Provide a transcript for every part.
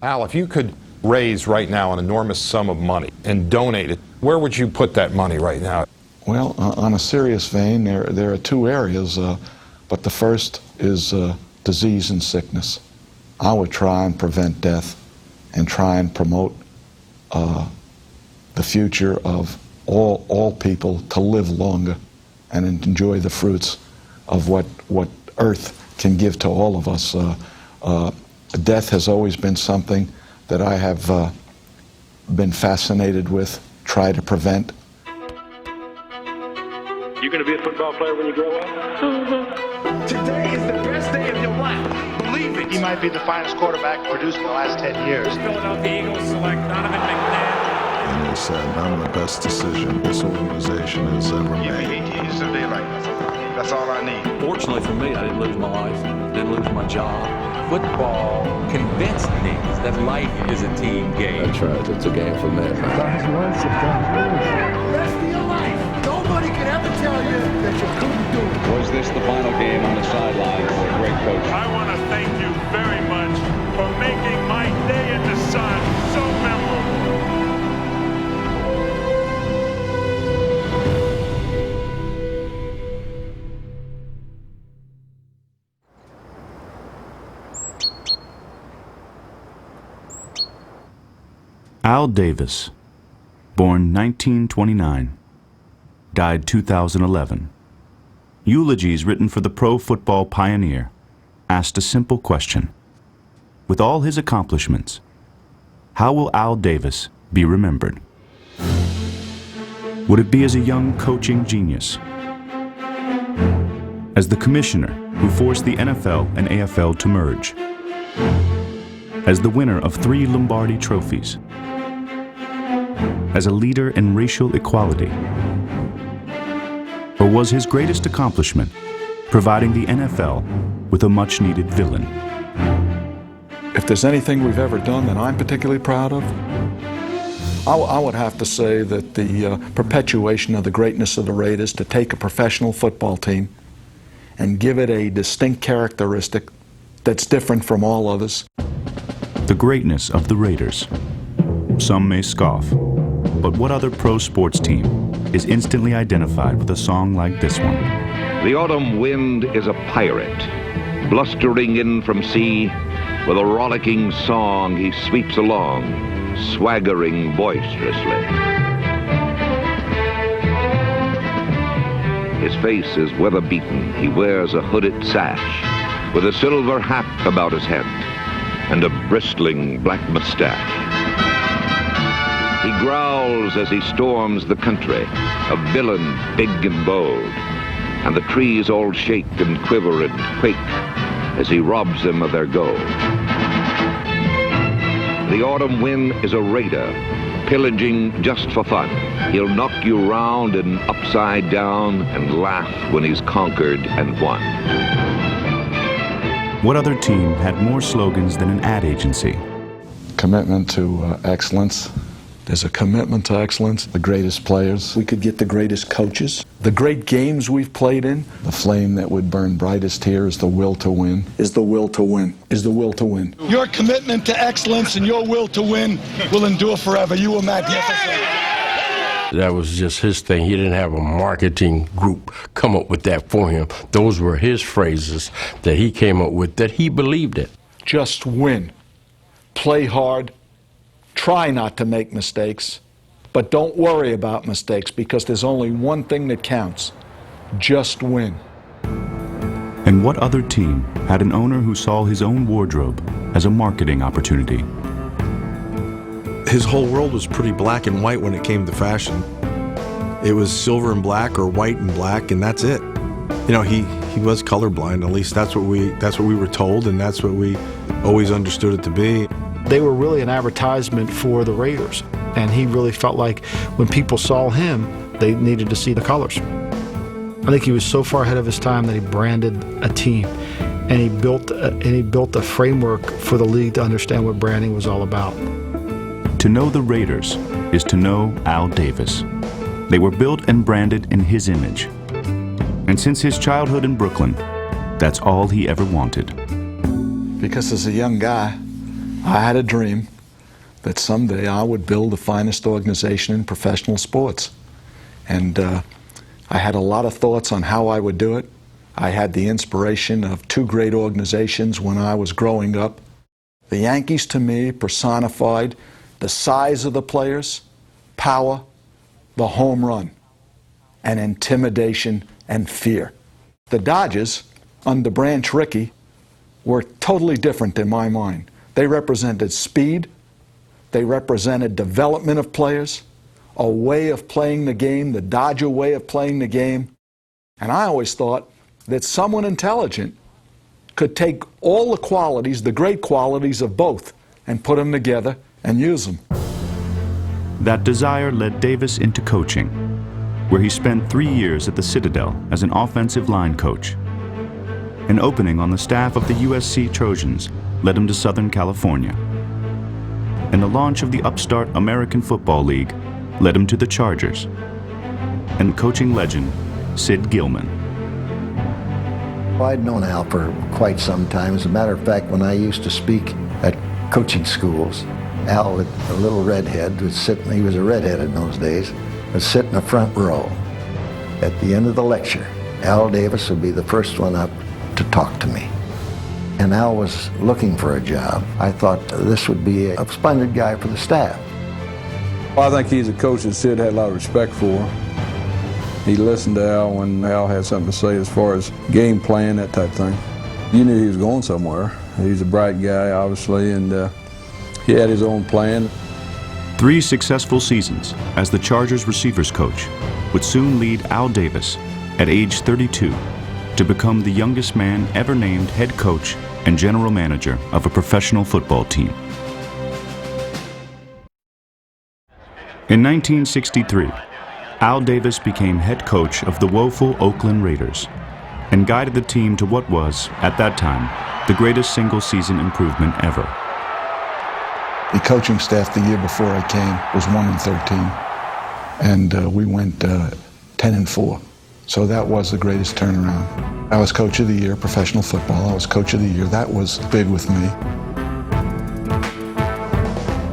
Al, if you could raise right now an enormous sum of money and donate it, where would you put that money right now? Well, on a serious vein, there are two areas, but the first is disease and sickness. I would try and prevent death and try and promote the future of all people to live longer and enjoy the fruits of what Earth can give to all of us. Death has always been something that I have been fascinated with, try to prevent. You're going to be a football player when you grow up? Mm-hmm. Today is the best day of your life. Believe it. He might be the finest quarterback produced in the last 10 years. Philadelphia Eagles select Donovan McNabb. And they said, I'm the best decision this organization has ever Give me made. 8 years of daylight. That's all I need. Fortunately for me, I didn't lose my life, didn't lose my job. Football convinced me that life is a team game. That's right, it's a game for men. Rest of your life. Nobody can ever tell you that you couldn't do it. Was this the final game on the sideline for a great coach? I want to thank you very much for making my day in the sun so memorable. Al Davis, born 1929, died 2011. Eulogies written for the pro football pioneer asked a simple question. With all his accomplishments, how will Al Davis be remembered? Would it be as a young coaching genius? As the commissioner who forced the NFL and AFL to merge? As the winner of 3 Lombardi trophies? As a leader in racial equality? Or was his greatest accomplishment providing the NFL with a much-needed villain? If there's anything we've ever done that I'm particularly proud of, I would have to say that the perpetuation of the greatness of the Raiders, to take a professional football team and give it a distinct characteristic that's different from all others. The greatness of the Raiders. Some may scoff, but what other pro sports team is instantly identified with a song like this one? The autumn wind is a pirate, blustering in from sea. With a rollicking song he sweeps along, swaggering boisterously. His face is weather-beaten. He wears a hooded sash with a silver hat about his head and a bristling black mustache. He growls as he storms the country, a villain big and bold, and the trees all shake and quiver and quake as he robs them of their gold. The autumn wind is a raider, pillaging just for fun. He'll knock you round and upside down and laugh when he's conquered and won. What other team had more slogans than an ad agency? Commitment to excellence. There's a commitment to excellence. The greatest players. We could get the greatest coaches. The great games we've played in. The flame that would burn brightest here is the will to win. Is the will to win. Is the will to win. Your commitment to excellence and your will to win will endure forever. You were magnificent. That was just his thing. He didn't have a marketing group come up with that for him. Those were his phrases that he came up with, that he believed it. Just win. Play hard. Try not to make mistakes, but don't worry about mistakes because there's only one thing that counts. Just win. And what other team had an owner who saw his own wardrobe as a marketing opportunity? His whole world was pretty black and white when it came to fashion. It was silver and black or white and black, and that's it. You know, he was colorblind. At least that's what we were told, and that's what we always understood it to be. They were really an advertisement for the Raiders, and he really felt like when people saw him, they needed to see the colors. I think he was so far ahead of his time that he branded a team, and he built a framework for the league to understand what branding was all about. To know the Raiders is to know Al Davis. They were built and branded in his image. And since his childhood in Brooklyn, that's all he ever wanted. Because as a young guy, I had a dream that someday I would build the finest organization in professional sports. And I had a lot of thoughts on how I would do it. I had the inspiration of two great organizations when I was growing up. The Yankees, to me, personified the size of the players, power, the home run, and intimidation and fear. The Dodgers, under Branch Rickey, were totally different in my mind. They represented speed, they represented development of players, a way of playing the game, the Dodger way of playing the game. And I always thought that someone intelligent could take all the qualities, the great qualities of both, and put them together and use them. That desire led Davis into coaching, where he spent 3 years at the Citadel as an offensive line coach. An opening on the staff of the USC Trojans led him to Southern California. And the launch of the upstart American Football League led him to the Chargers. And coaching legend, Sid Gilman. I'd known Al for quite some time. As a matter of fact, when I used to speak at coaching schools, Al, a little redhead, would sit, he was a redhead in those days, would sit in the front row. At the end of the lecture, Al Davis would be the first one up to talk to me. And Al was looking for a job. I thought this would be a splendid guy for the staff. Well, I think he's a coach that Sid had a lot of respect for. He listened to Al when Al had something to say as far as game plan, that type of thing. You knew he was going somewhere. He's a bright guy, obviously, and he had his own plan. 3 successful seasons as the Chargers receivers coach would soon lead Al Davis, at age 32, to become the youngest man ever named head coach and general manager of a professional football team. In 1963, Al Davis became head coach of the woeful Oakland Raiders and guided the team to what was, at that time, the greatest single-season improvement ever. The coaching staff the year before I came was 1-13, and we went 10-4. So that was the greatest turnaround. I was coach of the year, professional football. I was coach of the year. That was big with me.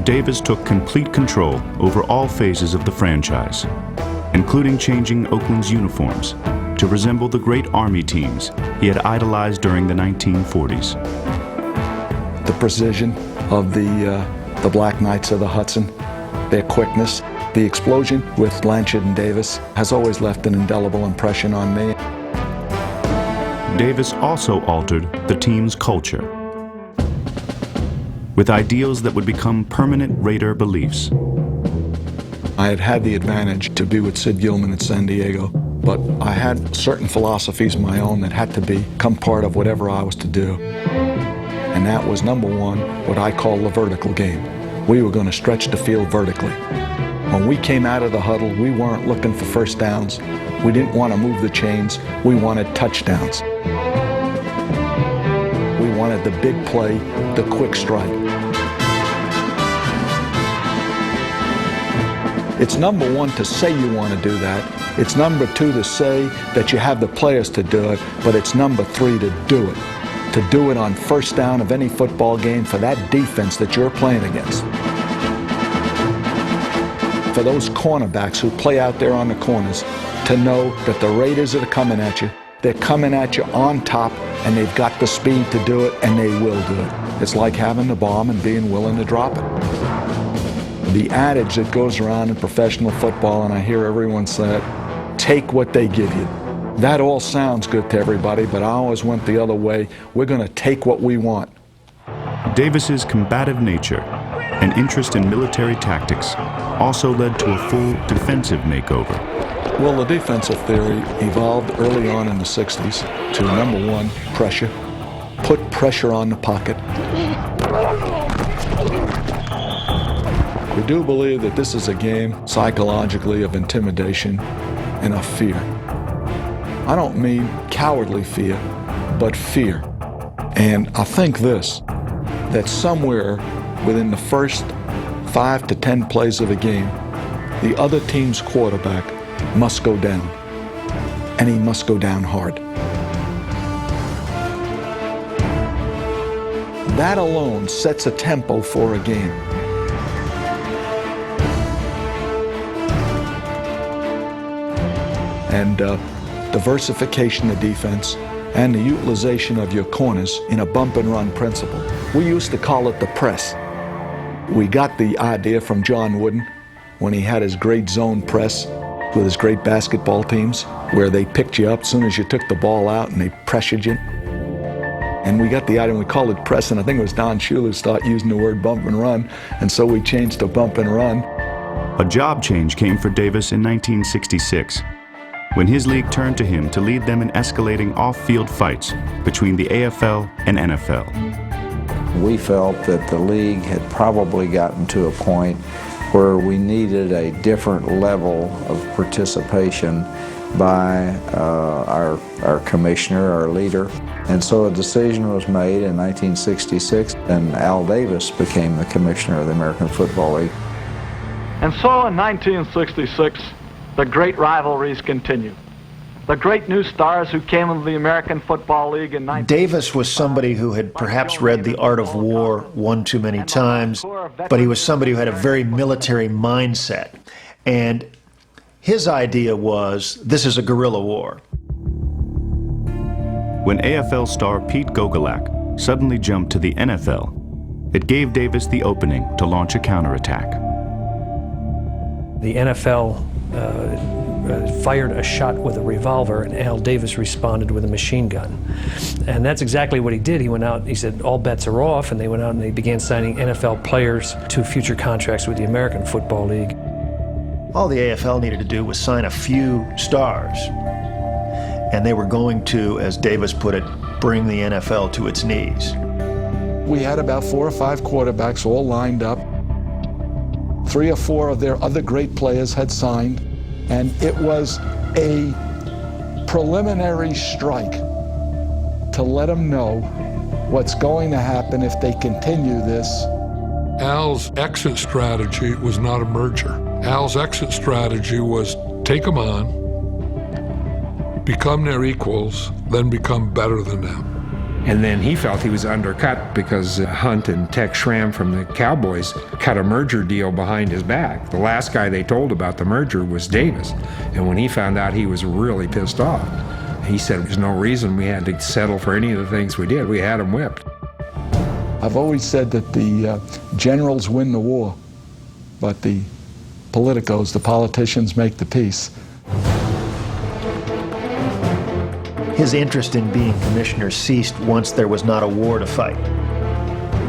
Davis took complete control over all phases of the franchise, including changing Oakland's uniforms to resemble the great Army teams he had idolized during the 1940s. The precision of the Black Knights of the Hudson, their quickness, the explosion with Blanchard and Davis has always left an indelible impression on me. Davis also altered the team's culture with ideals that would become permanent Raider beliefs. I had had the advantage to be with Sid Gilman at San Diego, but I had certain philosophies of my own that had to become part of whatever I was to do. And that was, number one, what I call the vertical game. We were going to stretch the field vertically. When we came out of the huddle, we weren't looking for first downs. We didn't want to move the chains. We wanted touchdowns. We wanted the big play, the quick strike. It's number one to say you want to do that. It's number two to say that you have the players to do it, but it's number three to do it. To do it on first down of any football game for that defense that you're playing against. For those cornerbacks who play out there on the corners, to know that the Raiders that are coming at you, they're coming at you on top, and they've got the speed to do it, and they will do it. It's like having the bomb and being willing to drop it. The adage that goes around in professional football, and I hear everyone say it, take what they give you. That all sounds good to everybody, but I always went the other way. We're going to take what we want. Davis's combative nature and interest in military tactics also led to a full defensive makeover. Well, the defensive theory evolved early on in the 60s to, number one, pressure. Put pressure on the pocket. We do believe that this is a game, psychologically, of intimidation and of fear. I don't mean cowardly fear, but fear. And I think this, that somewhere within the first 5 to 10 plays of a game, the other team's quarterback must go down, and he must go down hard. That alone sets a tempo for a game. And diversification of defense and the utilization of your corners in a bump and run principle. We used to call it the press. We got the idea from John Wooden when he had his great zone press with his great basketball teams, where they picked you up as soon as you took the ball out and they pressured you. And we got the idea, and we called it press, and I think it was Don Shula who started using the word bump and run, and so we changed to bump and run. A job change came for Davis in 1966, when his league turned to him to lead them in escalating off-field fights between the AFL and NFL. We felt that the league had probably gotten to a point where we needed a different level of participation by our commissioner, our leader. And so a decision was made in 1966, and Al Davis became the commissioner of the American Football League. And so in 1966, the great rivalries continued. The great new stars who came into the American Football League in 19... Davis was somebody who had perhaps read The Art of War one too many times, but he was somebody who had a very military mindset. And his idea was, this is a guerrilla war. When AFL star Pete Gogolak suddenly jumped to the NFL, it gave Davis the opening to launch a counterattack. The NFL fired a shot with a revolver, and Al Davis responded with a machine gun. And that's exactly what he did. He went out, he said, all bets are off, and they went out and they began signing NFL players to future contracts with the American Football League. All the AFL needed to do was sign a few stars, and they were going to, as Davis put it, bring the NFL to its knees. We had about 4 or 5 quarterbacks all lined up. 3 or 4 of their other great players had signed, and it was a preliminary strike to let them know what's going to happen if they continue this. Al's exit strategy was not a merger. Al's exit strategy was take them on, become their equals, then become better than them. And then he felt he was undercut because Hunt and Tex Schramm from the Cowboys cut a merger deal behind his back. The last guy they told about the merger was Davis. And when he found out, he was really pissed off. He said there's no reason we had to settle for any of the things we did. We had them whipped. I've always said that the generals win the war, but the politicos, the politicians, make the peace. His interest in being commissioner ceased once there was not a war to fight.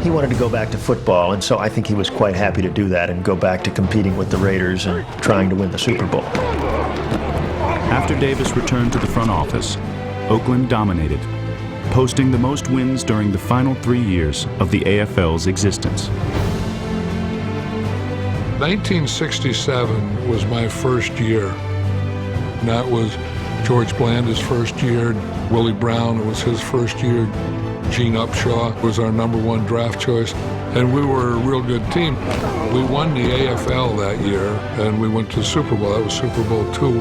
He wanted to go back to football, and so I think he was quite happy to do that and go back to competing with the Raiders and trying to win the Super Bowl. After Davis returned to the front office, Oakland dominated, posting the most wins during the final 3 years of the AFL's existence. 1967 was my first year. And that was George Blanda's first year. Willie Brown, it was his first year. Gene Upshaw was our #1 draft choice. And we were a real good team. We won the AFL that year, and we went to the Super Bowl. That was Super Bowl II.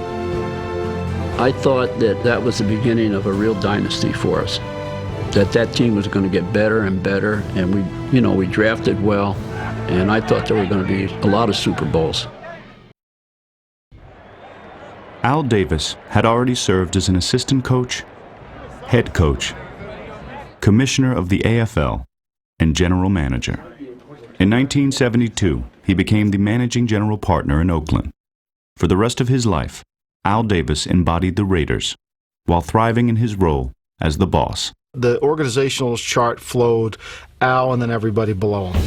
I thought that that was the beginning of a real dynasty for us. That team was going to get better and better, and we drafted well, and I thought there were going to be a lot of Super Bowls. Al Davis had already served as an assistant coach, head coach, commissioner of the AFL, and general manager. In 1972, he became the managing general partner in Oakland. For the rest of his life, Al Davis embodied the Raiders, while thriving in his role as the boss. The organizational chart flowed Al and then everybody below him.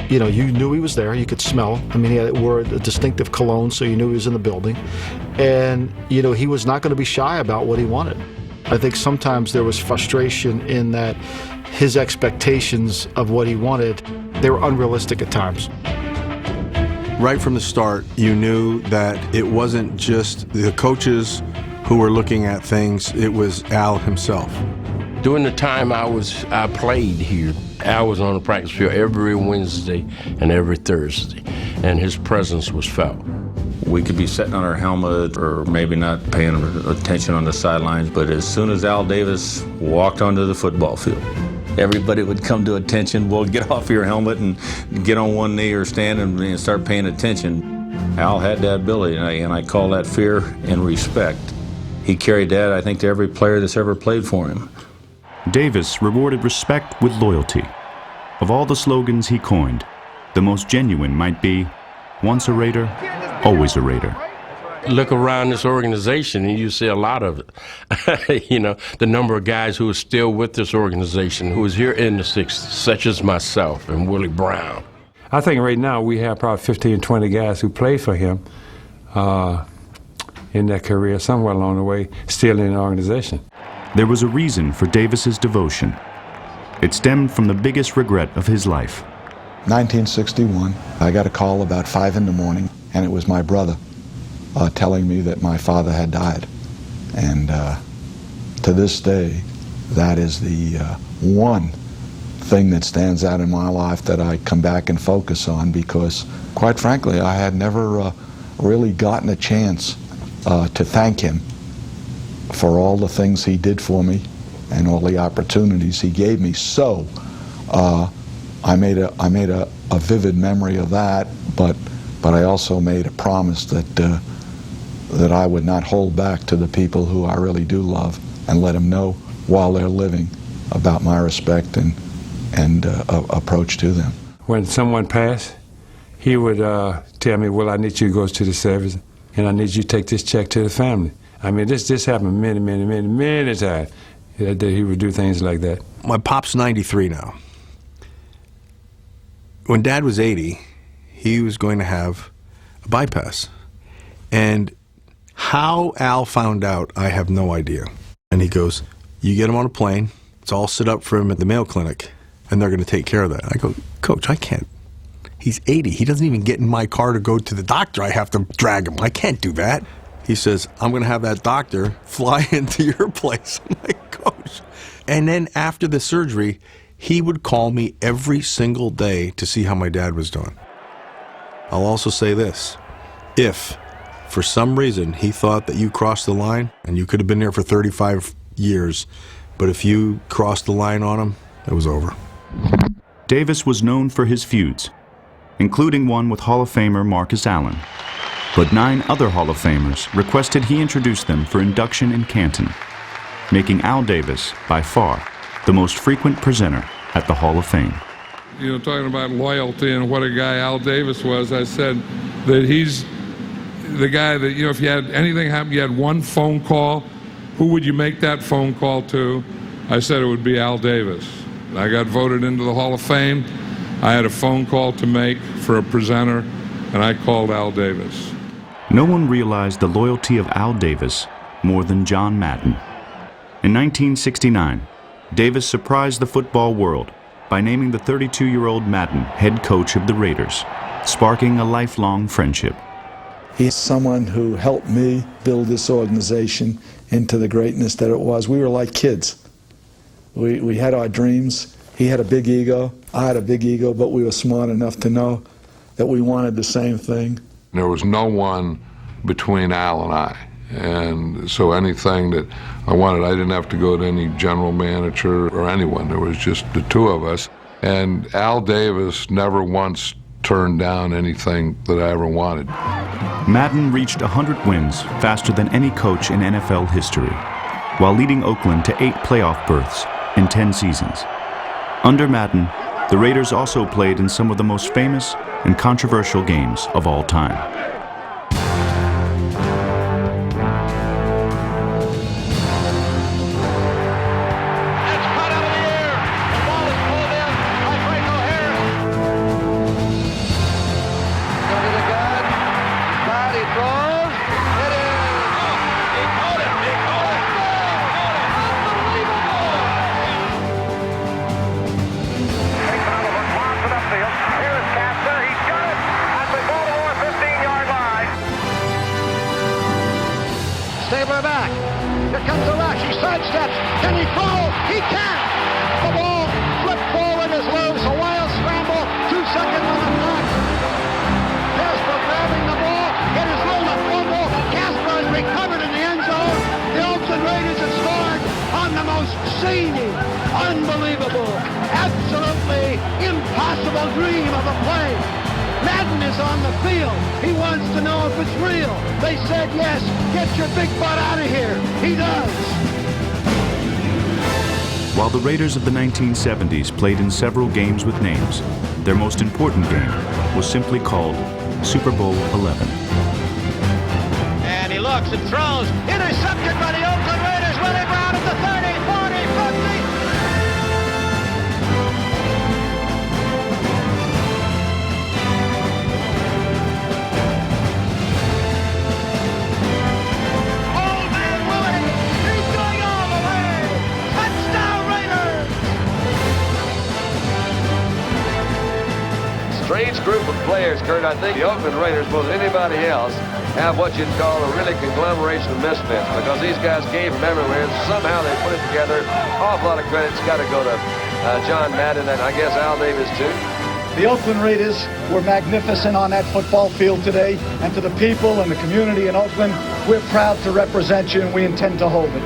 You know, you knew he was there. You could smell him. I mean, he wore a distinctive cologne, so you knew he was in the building. And, you know, he was not going to be shy about what he wanted. I think sometimes there was frustration in that his expectations of what he wanted, they were unrealistic at times. Right from the start, you knew that it wasn't just the coaches who were looking at things, it was Al himself. During the time I played here, Al was on the practice field every Wednesday and every Thursday, and his presence was felt. We could be sitting on our helmet or maybe not paying attention on the sidelines, but as soon as Al Davis walked onto the football field, everybody would come to attention. Well, get off your helmet and get on one knee or stand and start paying attention. Al had that ability, and I call that fear and respect. He carried that, I think, to every player that's ever played for him. Davis rewarded respect with loyalty. Of all the slogans he coined, the most genuine might be, once a Raider, always a Raider. Look around this organization and you see a lot of it. You know, the number of guys who are still with this organization, who is here in the 60s, such as myself and Willie Brown. I think right now we have probably 15, 20 guys who played for him in their career somewhere along the way, still in the organization. There was a reason for Davis's devotion. It stemmed from the biggest regret of his life. 1961, I got a call about 5 in the morning, and it was my brother telling me that my father had died. And to this day, that is the one thing that stands out in my life that I come back and focus on, because, quite frankly, I had never really gotten a chance to thank him for all the things he did for me and all the opportunities he gave me. So I made a vivid memory of that, but I also made a promise that that I would not hold back to the people who I really do love, and let them know while they're living about my respect and approach to them. When someone passed, he would tell me, well, I need you to go to the service, and I need you to take this check to the family. I mean, this happened many times that he would do things like that. My pop's 93 now. When Dad was 80, he was going to have a bypass. And how Al found out, I have no idea. And he goes, you get him on a plane, it's all set up for him at the Mayo Clinic, and they're going to take care of that. I go, Coach, I can't. He's 80. He doesn't even get in my car to go to the doctor. I have to drag him. I can't do that. He says, I'm going to have that doctor fly into your place. I'm like, Coach. And then after the surgery, he would call me every single day to see how my dad was doing. I'll also say this. If, for some reason, he thought that you crossed the line, and you could have been there for 35 years, but if you crossed the line on him, it was over. Davis was known for his feuds, including one with Hall of Famer Marcus Allen. But 9 other Hall of Famers requested he introduce them for induction in Canton, making Al Davis, by far, the most frequent presenter at the Hall of Fame. You know, talking about loyalty and what a guy Al Davis was, I said that he's the guy that, you know, if you had anything happen, you had one phone call, who would you make that phone call to? I said it would be Al Davis. I got voted into the Hall of Fame. I had a phone call to make for a presenter, and I called Al Davis. No one realized the loyalty of Al Davis more than John Madden. In 1969, Davis surprised the football world by naming the 32-year-old Madden head coach of the Raiders, sparking a lifelong friendship. He's someone who helped me build this organization into the greatness that it was. We were like kids. We had our dreams. He had a big ego. I had a big ego, but we were smart enough to know that we wanted the same thing. There was no one between Al and I. And so anything that I wanted, I didn't have to go to any general manager or anyone. There was just the two of us. And Al Davis never once turned down anything that I ever wanted. Madden reached 100 wins faster than any coach in NFL history, while leading Oakland to 8 playoff berths in 10 seasons. Under Madden, the Raiders also played in some of the most famous and controversial games of all time. Here's Casper. He's got it at the Baltimore 15-yard line. impossible dream of a play. Madden is on the field. He wants to know if it's real. They said yes. Get your big butt out of here. He does. While the Raiders of the 1970s played in several games with names, their most important game was simply called Super Bowl XI. And he looks and throws. Intercepted by the Oakland Raiders. Willie Brown at the 30, 40, 50. Old man Willie, he's going all the way. Touchdown Raiders. Strange group of players, Kurt. I think the Oakland Raiders, more than anybody else, have what you'd call a really conglomeration of misfits, because these guys came from everywhere and somehow they put it together. Awful lot of credit's got to go to John Madden and I guess Al Davis too. The Oakland Raiders were magnificent on that football field today, and to the people and the community in Oakland, we're proud to represent you and we intend to hold it.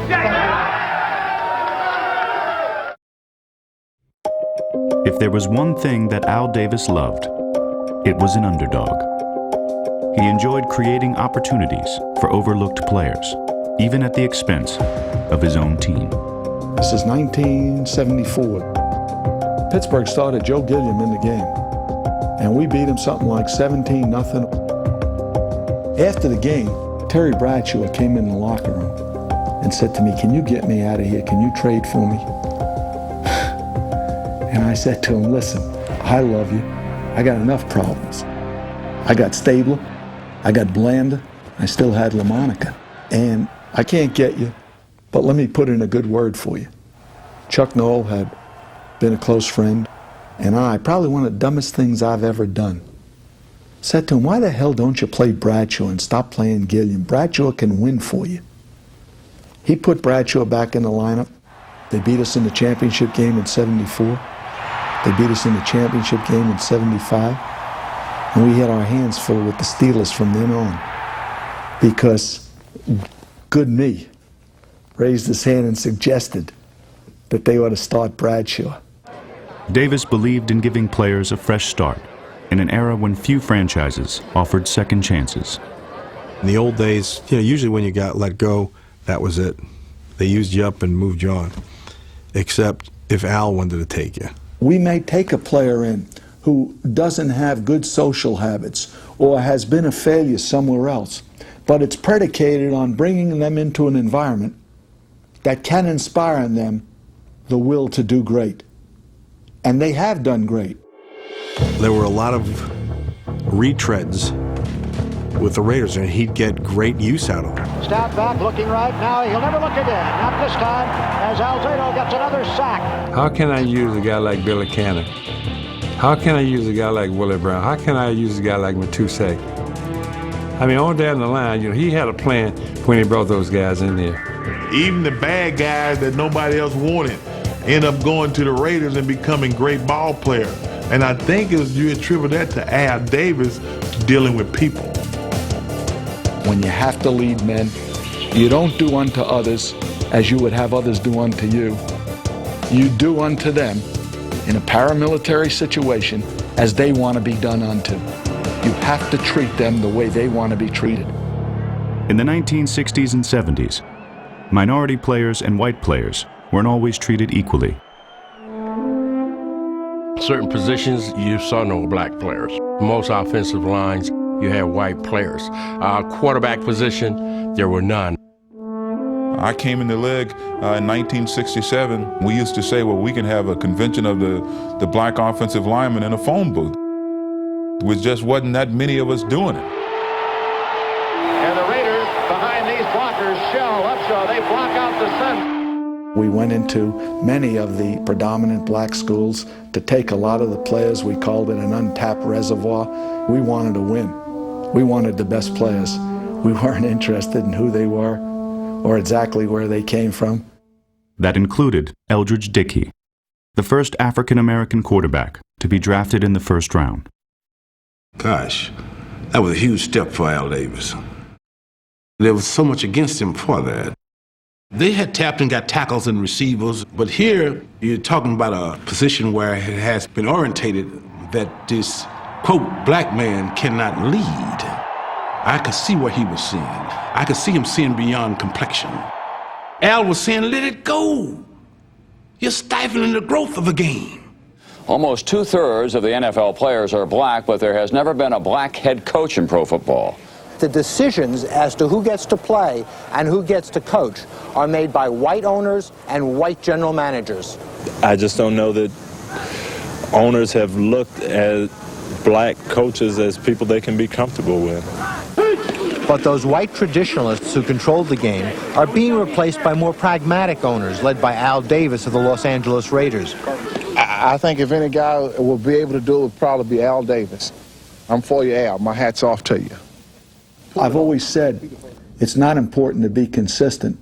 If there was one thing that Al Davis loved, it was an underdog. He enjoyed creating opportunities for overlooked players, even at the expense of his own team. This is 1974. Pittsburgh started Joe Gilliam in the game, and we beat him something like 17-0. After the game, Terry Bradshaw came in the locker room and said to me, "Can you get me out of here? Can you trade for me?" And I said to him, "Listen, I love you. I got enough problems. I got Stabler, I got Blanda, I still had LaMonica, and I can't get you, but let me put in a good word for you." Chuck Noll had been a close friend, and probably one of the dumbest things I've ever done, said to him, "Why the hell don't you play Bradshaw and stop playing Gilliam? Bradshaw can win for you." He put Bradshaw back in the lineup. They beat us in the championship game in '74. They beat us in the championship game in '75. And we had our hands full with the Steelers from then on, because Good Me raised his hand and suggested that they ought to start Bradshaw. Davis believed in giving players a fresh start in an era when few franchises offered second chances. In the old days, usually when you got let go, that was it. They used you up and moved you on, except if Al wanted to take you. We may take a player in who doesn't have good social habits or has been a failure somewhere else, but it's predicated on bringing them into an environment that can inspire in them the will to do great. And they have done great. There were a lot of retreads with the Raiders, and he'd get great use out of them. Stout back, looking right. Now he'll never look again. Not this time, as Alzado gets another sack. How can I use a guy like Billy Cannon? How can I use a guy like Willie Brown? How can I use a guy like Matusek? I mean, on down the line, he had a plan when he brought those guys in there. Even the bad guys that nobody else wanted end up going to the Raiders and becoming great ball players. And I think you attribute that to Al Davis dealing with people. When you have to lead men, you don't do unto others as you would have others do unto you. You do unto them in a paramilitary situation as they want to be done unto. You have to treat them the way they want to be treated. In the 1960s and 70s, minority players and white players weren't always treated equally. Certain positions, you saw no black players. Most offensive lines, you had white players. Quarterback position, there were none. I came in the league in 1967. We used to say, well, we can have a convention of the black offensive linemen in a phone booth. There just wasn't that many of us doing it. And the Raiders, behind these blockers, Shell, Upshaw, they block out the center. We went into many of the predominant black schools to take a lot of the players. We called it an untapped reservoir. We wanted to win. We wanted the best players. We weren't interested in who they were or exactly where they came from. That included Eldridge Dickey, the first African-American quarterback to be drafted in the first round. Gosh, that was a huge step for Al Davis. There was so much against him for that. They had tapped and got tackles and receivers, but here you're talking about a position where it has been orientated that this, quote, black man cannot lead. I could see what he was seeing. I could see him seeing beyond complexion. Al was saying, let it go. You're stifling the growth of a game. Almost 2/3 of the NFL players are black, but there has never been a black head coach in pro football. The decisions as to who gets to play and who gets to coach are made by white owners and white general managers. I just don't know that owners have looked at black coaches as people they can be comfortable with. But those white traditionalists who controlled the game are being replaced by more pragmatic owners led by Al Davis of the Los Angeles Raiders. I think if any guy will be able to do it, would probably be Al Davis. I'm for you, Al. My hat's off to you. I've always said it's not important to be consistent.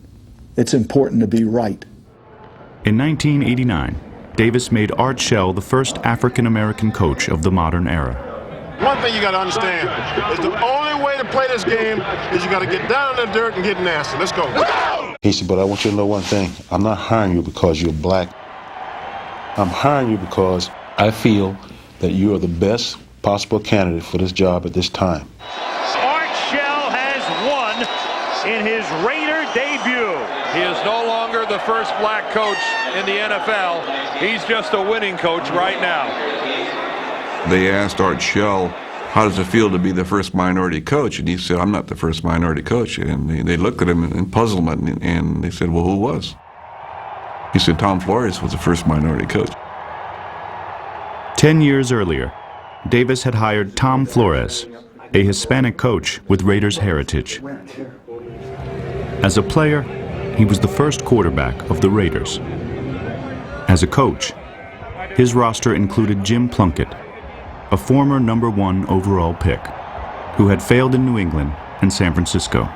It's important to be right. In 1989, Davis made Art Shell the first African-American coach of the modern era. One thing you got to understand is the only way to play this game is you got to get down in the dirt and get nasty. Let's go. He said, but I want you to know one thing. I'm not hiring you because you're black. I'm hiring you because I feel that you are the best possible candidate for this job at this time. Art Shell has won in his Raider debut. He is no longer the first black coach in the NFL. He's just a winning coach right now. They asked Art Shell, how does it feel to be the first minority coach? And he said, I'm not the first minority coach. And they looked at him in puzzlement, and they said, well, who was? He said, Tom Flores was the first minority coach. 10 years earlier, Davis had hired Tom Flores, a Hispanic coach with Raiders heritage. As a player, he was the first quarterback of the Raiders. As a coach, his roster included Jim Plunkett, a former #1 overall pick, who had failed in New England and San Francisco.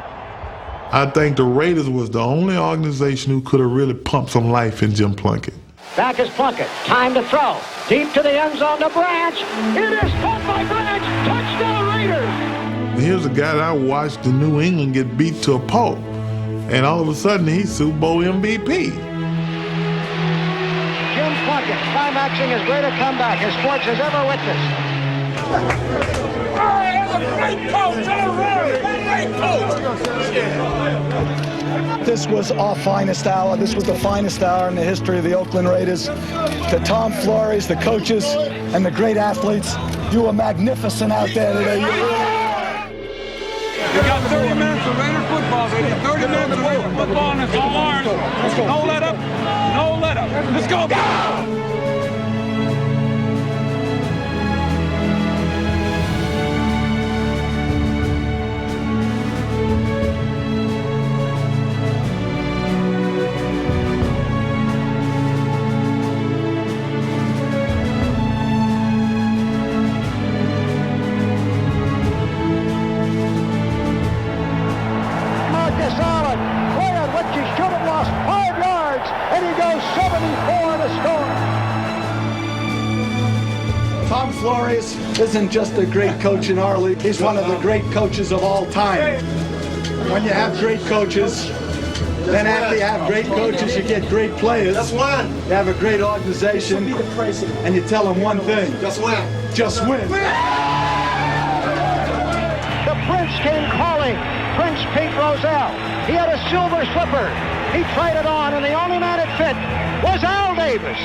I think the Raiders was the only organization who could have really pumped some life in Jim Plunkett. Back is Plunkett. Time to throw. Deep to the end zone to Branch. It is caught by Branch. Touchdown Raiders. Here's a guy that I watched in New England get beat to a pulp. And all of a sudden, he's Super Bowl MVP. Jim Plunkett climaxing as great a comeback as sports has ever witnessed. This was our finest hour. This was the finest hour in the history of the Oakland Raiders. To Tom Flores, the coaches, and the great athletes, you were magnificent out there today. We got 30 minutes of Raider football, baby. 30 minutes of Raider football, and it's all ours. Let's go. No let up. No let up. Let's go. Tom Flores isn't just a great coach in our league. He's one of the great coaches of all time. When you have great coaches, then after you have great coaches, you get great players. Just win. You have a great organization, and you tell them one thing. Just win. Just win. The Prince came calling. Prince Pete Rozelle. He had a silver slipper. He tried it on, and the only man it fit was Al Davis.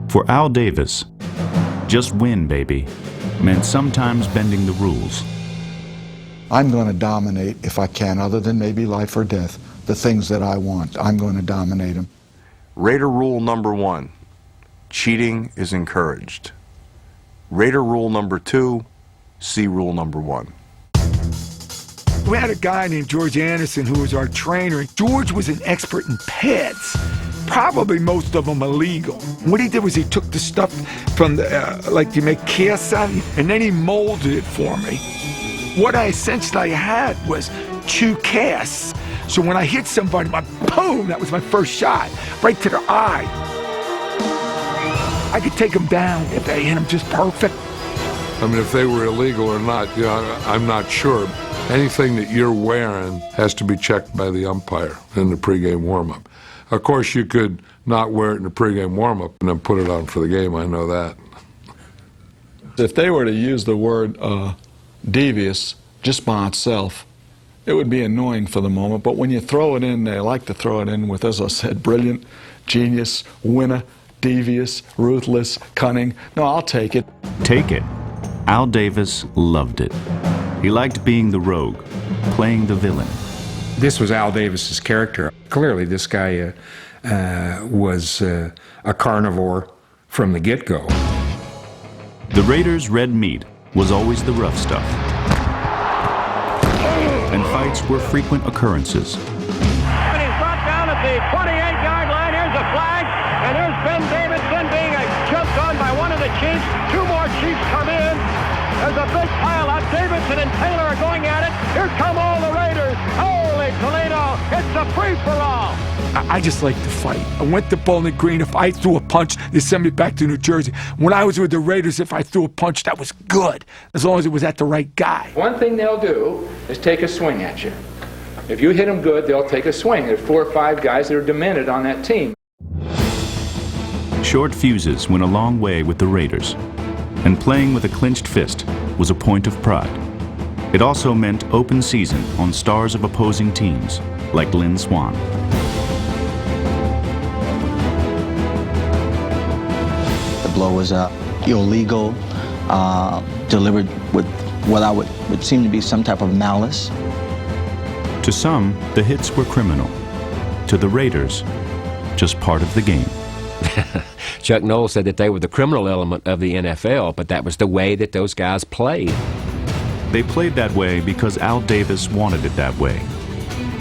For Al Davis, just win, baby, meant sometimes bending the rules. I'm going to dominate if I can, other than maybe life or death, the things that I want. I'm going to dominate them. Raider rule number 1, cheating is encouraged. Raider rule number 2, see rule number 1. We had a guy named George Anderson who was our trainer. George was an expert in pads, probably most of them illegal. What he did was he took the stuff from the, like you make casts out, and then he molded it for me. What I essentially had was 2 casts. So when I hit somebody, boom, that was my first shot, right to the eye. I could take them down if they hit them just perfect. I mean, if they were illegal or not, I'm not sure. Anything that you're wearing has to be checked by the umpire in the pregame warm-up. Of course, you could not wear it in the pregame warm-up and then put it on for the game. I know that. If they were to use the word devious just by itself, it would be annoying for the moment. But when you throw it in, they like to throw it in with, as I said, brilliant, genius, winner, devious, ruthless, cunning. No, I'll take it. Take it. Al Davis loved it. He liked being the rogue, playing the villain. This was Al Davis's character. Clearly, this guy was a carnivore from the get-go. The Raiders' red meat was always the rough stuff. And fights were frequent occurrences. And he's brought down at the 28-yard line. Here's a flag, and there's Ben Davidson being jumped on by one of the Chiefs. Two more Chiefs come in. There's a big pile-up. Davidson and Taylor are going at it. Here come all the Raiders. Holy Toledo, it's a free-for-all. I just like to fight. I went to Bowling Green. If I threw a punch, they sent me back to New Jersey. When I was with the Raiders, if I threw a punch, that was good, as long as it was at the right guy. One thing they'll do is take a swing at you. If you hit them good, they'll take a swing. There's 4 or 5 guys that are demented on that team. Short fuses went a long way with the Raiders, and playing with a clenched fist was a point of pride. It also meant open season on stars of opposing teams, like Lynn Swann. The blow was illegal, delivered with what would seem to be some type of malice. To some, the hits were criminal. To the Raiders, just part of the game. Chuck Noll said that they were the criminal element of the NFL, but that was the way that those guys played. They played that way because Al Davis wanted it that way.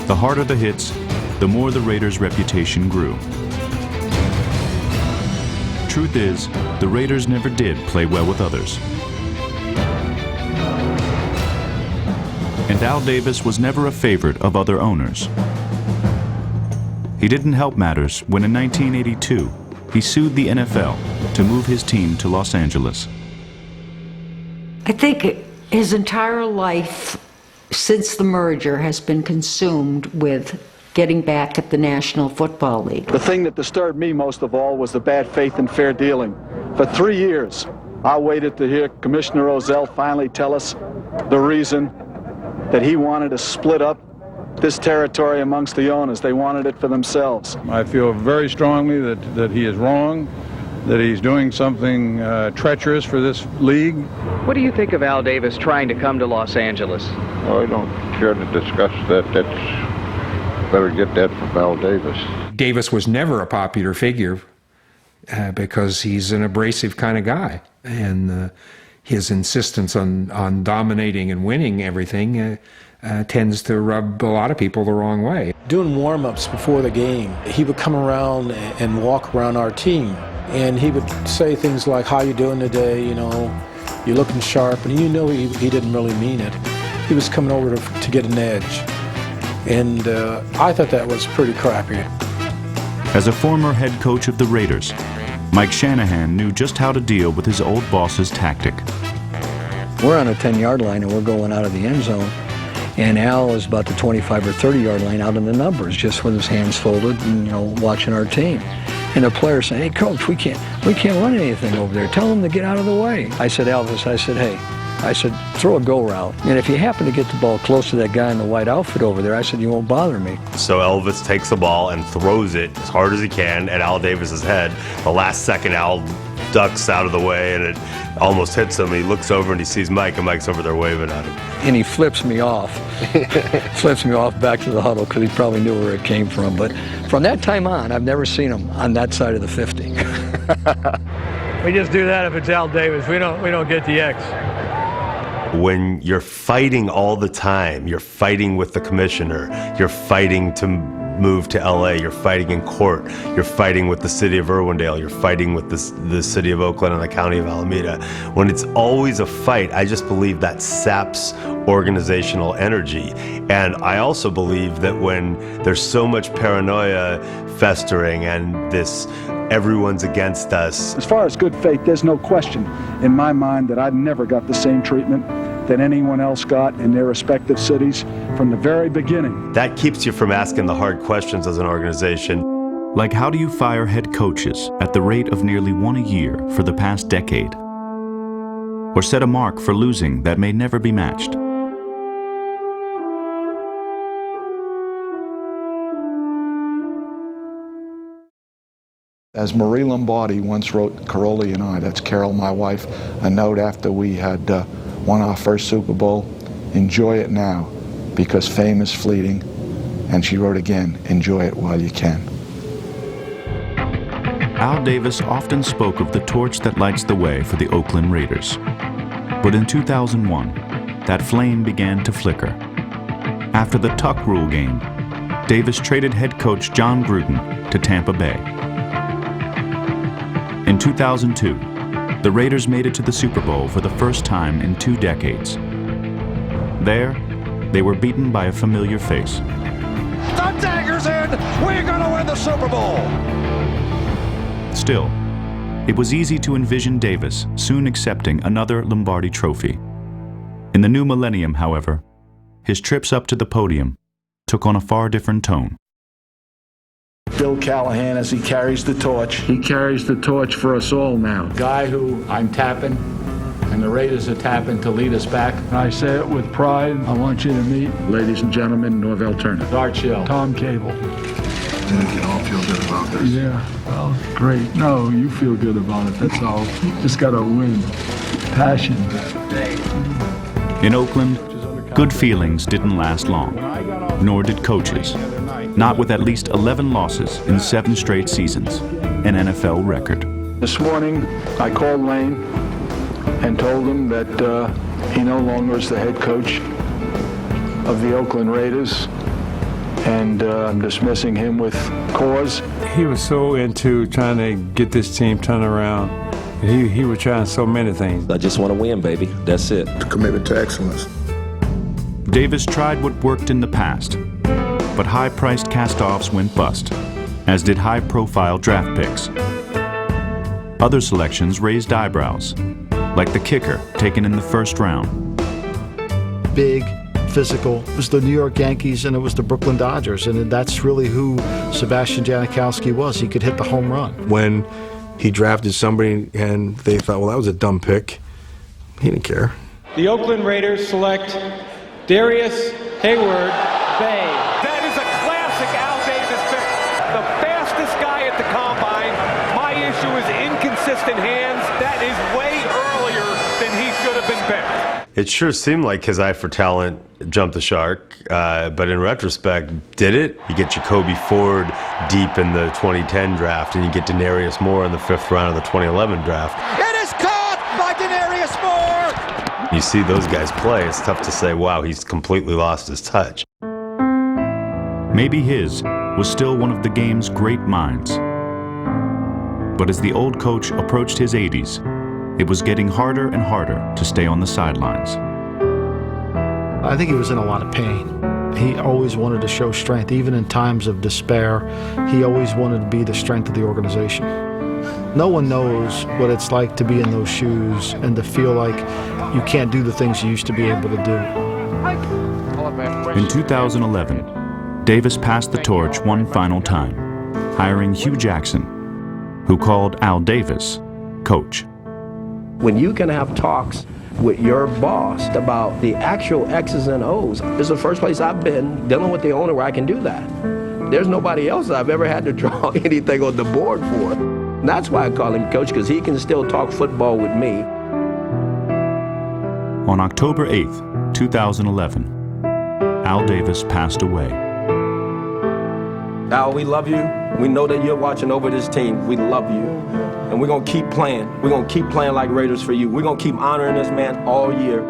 The harder the hits, the more the Raiders' reputation grew. Truth is, the Raiders never did play well with others. And Al Davis was never a favorite of other owners. He didn't help matters when in 1982, he sued the NFL to move his team to Los Angeles. I think his entire life since the merger has been consumed with getting back at the National Football League. The thing that disturbed me most of all was the bad faith and fair dealing. For 3 years, I waited to hear Commissioner Rozelle finally tell us the reason that he wanted to split up this territory amongst the owners. They wanted it for themselves. I feel very strongly that he is wrong, that he's doing something treacherous for this league. What do you think of Al Davis trying to come to Los Angeles? Oh, I don't care to discuss that. That's better get that from Al Davis. Davis was never a popular figure because he's an abrasive kind of guy. And his insistence on dominating and winning everything tends to rub a lot of people the wrong way. Doing warm-ups before the game, he would come around and walk around our team, and he would say things like, "How you doing today? You know, you're looking sharp," and you know he didn't really mean it. He was coming over to get an edge, and I thought that was pretty crappy. As a former head coach of the Raiders, Mike Shanahan knew just how to deal with his old boss's tactic. We're on a 10-yard line and we're going out of the end zone. And Al is about the 25 or 30-yard line out in the numbers, just with his hands folded and, you know, watching our team. And the players saying, "Hey, coach, we can't run anything over there. Tell them to get out of the way." I said, "Elvis," I said, "Hey," I said, "throw a go route. And if you happen to get the ball close to that guy in the white outfit over there," I said, "you won't bother me." So Elvis takes the ball and throws it as hard as he can at Al Davis's head. The last second, Al ducks out of the way and it almost hits him. He looks over and he sees Mike, and Mike's over there waving at him. And he flips me off. Flips me off back to the huddle because he probably knew where it came from. But from that time on, I've never seen him on that side of the 50. We just do that if it's Al Davis. We don't get the X. When you're fighting all the time, you're fighting with the commissioner, you're fighting to move to LA, you're fighting in court, you're fighting with the city of Irwindale, you're fighting with the city of Oakland and the county of Alameda. When it's always a fight, I just believe that saps organizational energy. And I also believe that when there's so much paranoia festering and this everyone's against us. As far as good faith, there's no question in my mind that I never got the same treatment than anyone else got in their respective cities from the very beginning. That keeps you from asking the hard questions as an organization. Like, how do you fire head coaches at the rate of nearly one a year for the past decade? Or set a mark for losing that may never be matched? As Marie Lombardi once wrote Caroli and I, that's Carol, my wife, a note after we had won our first Super Bowl: enjoy it now, because fame is fleeting. And she wrote again, enjoy it while you can. Al Davis often spoke of the torch that lights the way for the Oakland Raiders. But in 2001, that flame began to flicker. After the Tuck Rule game, Davis traded head coach John Gruden to Tampa Bay. In 2002, the Raiders made it to the Super Bowl for the first time in 2 decades. There, they were beaten by a familiar face. The dagger's in! We're gonna win the Super Bowl! Still, it was easy to envision Davis soon accepting another Lombardi trophy. In the new millennium, however, his trips up to the podium took on a far different tone. Bill Callahan, as he carries the torch. He carries the torch for us all now. Guy who I'm tapping, and the Raiders are tapping to lead us back. I say it with pride. I want you to meet, ladies and gentlemen, Norvell Turner. Art Shell. Tom Cable. You can all feel good about this. Yeah, well, great. No, you feel good about it, that's all. Just gotta win. Passion. In Oakland, good feelings didn't last long, nor did coaches. Not with at least 11 losses in 7 straight seasons, an NFL record. This morning, I called Lane and told him that he no longer is the head coach of the Oakland Raiders, and I'm dismissing him with cause. He was so into trying to get this team turned around. He was trying so many things. I just want to win, baby. That's it. Committed to excellence. Davis tried what worked in the past, but high-priced cast-offs went bust, as did high-profile draft picks. Other selections raised eyebrows, like the kicker taken in the first round. Big, physical. It was the New York Yankees and it was the Brooklyn Dodgers, and that's really who Sebastian Janikowski was. He could hit the home run. When he drafted somebody and they thought, well, that was a dumb pick, he didn't care. The Oakland Raiders select Darius Hayward Bay. That is a classic Al Davis pick. The fastest guy at the combine. My issue is inconsistent hands. That is way earlier than he should have been picked. It sure seemed like his eye for talent jumped the shark, but in retrospect, did it? You get Jacoby Ford deep in the 2010 draft, and you get Denarius Moore in the 5th round of the 2011 draft. It is caught by Denarius Moore! You see those guys play, it's tough to say, wow, he's completely lost his touch. Maybe his was still one of the game's great minds. But as the old coach approached his 80s, it was getting harder and harder to stay on the sidelines. I think he was in a lot of pain. He always wanted to show strength, even in times of despair. He always wanted to be the strength of the organization. No one knows what it's like to be in those shoes and to feel like you can't do the things you used to be able to do. In 2011, Davis passed the torch one final time, hiring Hugh Jackson, who called Al Davis coach. When you can have talks with your boss about the actual X's and O's, this is the first place I've been dealing with the owner where I can do that. There's nobody else I've ever had to draw anything on the board for. And that's why I call him coach, because he can still talk football with me. On October 8th, 2011, Al Davis passed away. Al, we love you. We know that you're watching over this team. We love you. And we're going to keep playing. We're going to keep playing like Raiders for you. We're going to keep honoring this man all year.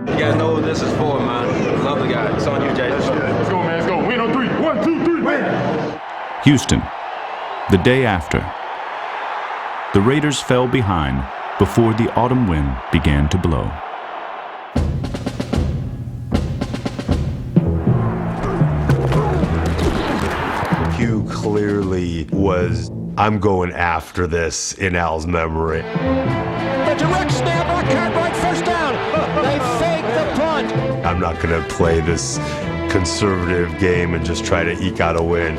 You guys know what this is for, man. Love the guy. It's on you, Jay. Let's go, man. Let's go. Win on 3. 1, 2, 3, win. Houston, the day after. The Raiders fell behind before the autumn wind began to blow. Hugh clearly was, I'm going after this in Al's memory. The direct snap on Cartwright, first down. I'm not going to play this conservative game and just try to eke out a win.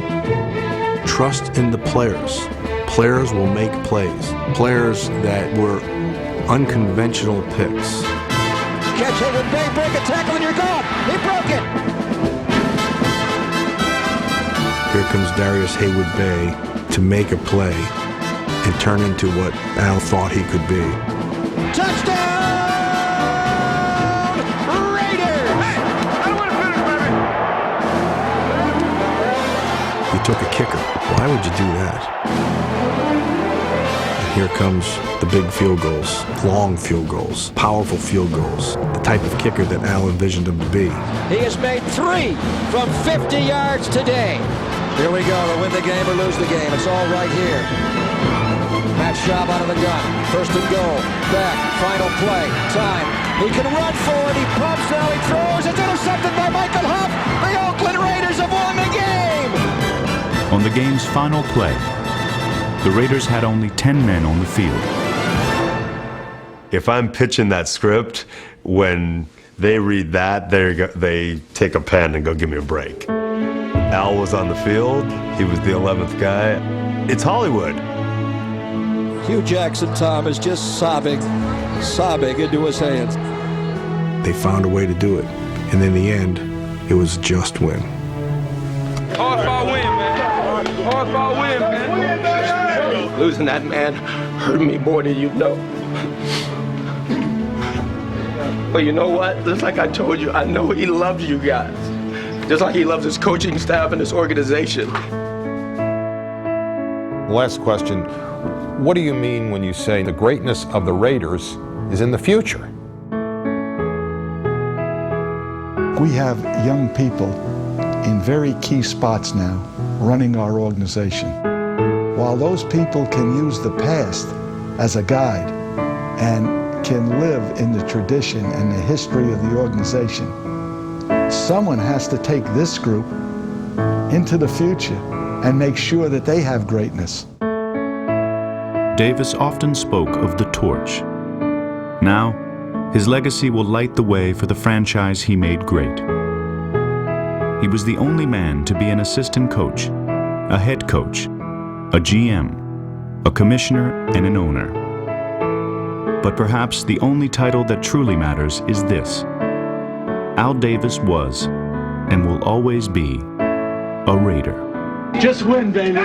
Trust in the players. Players will make plays. Players that were unconventional picks. Catch Haywood Bay, break a tackle, and you're gone. He broke it. Here comes Darius Haywood Bay to make a play and turn into what Al thought he could be. Touchdown, Raiders! Hey, I want to finish, baby. You took a kicker. Why would you do that? And here comes the big field goals, long field goals, powerful field goals, the type of kicker that Al envisioned him to be. He has made 3 from 50 yards today. Here we go, to win the game or lose the game. It's all right here. Matt Schaub out of the gun. First and goal. Back. Final play. Time. He can run forward. He pumps now. He throws. It's intercepted by Michael Huff. The Oakland Raiders have won the game. On the game's final play, the Raiders had only 10 men on the field. If I'm pitching that script, when they read that, they take a pen and go, give me a break. Al was on the field. He was the 11th guy. It's Hollywood. Hugh Jackson, Tom, is just sobbing into his hands. They found a way to do it. And in the end, it was a just win. Hard fought win, man. Hard fought win, man. Losing that man hurt me more than you know. But you know what? Just like I told you, I know he loves you guys. Just like he loves his coaching staff and his organization. Last question. What do you mean when you say the greatness of the Raiders is in the future? We have young people in very key spots now running our organization. While those people can use the past as a guide and can live in the tradition and the history of the organization, someone has to take this group into the future and make sure that they have greatness. Davis often spoke of the torch. Now, his legacy will light the way for the franchise he made great. He was the only man to be an assistant coach, a head coach, a GM, a commissioner, and an owner. But perhaps the only title that truly matters is this: Al Davis was, and will always be, a Raider. Just win, baby.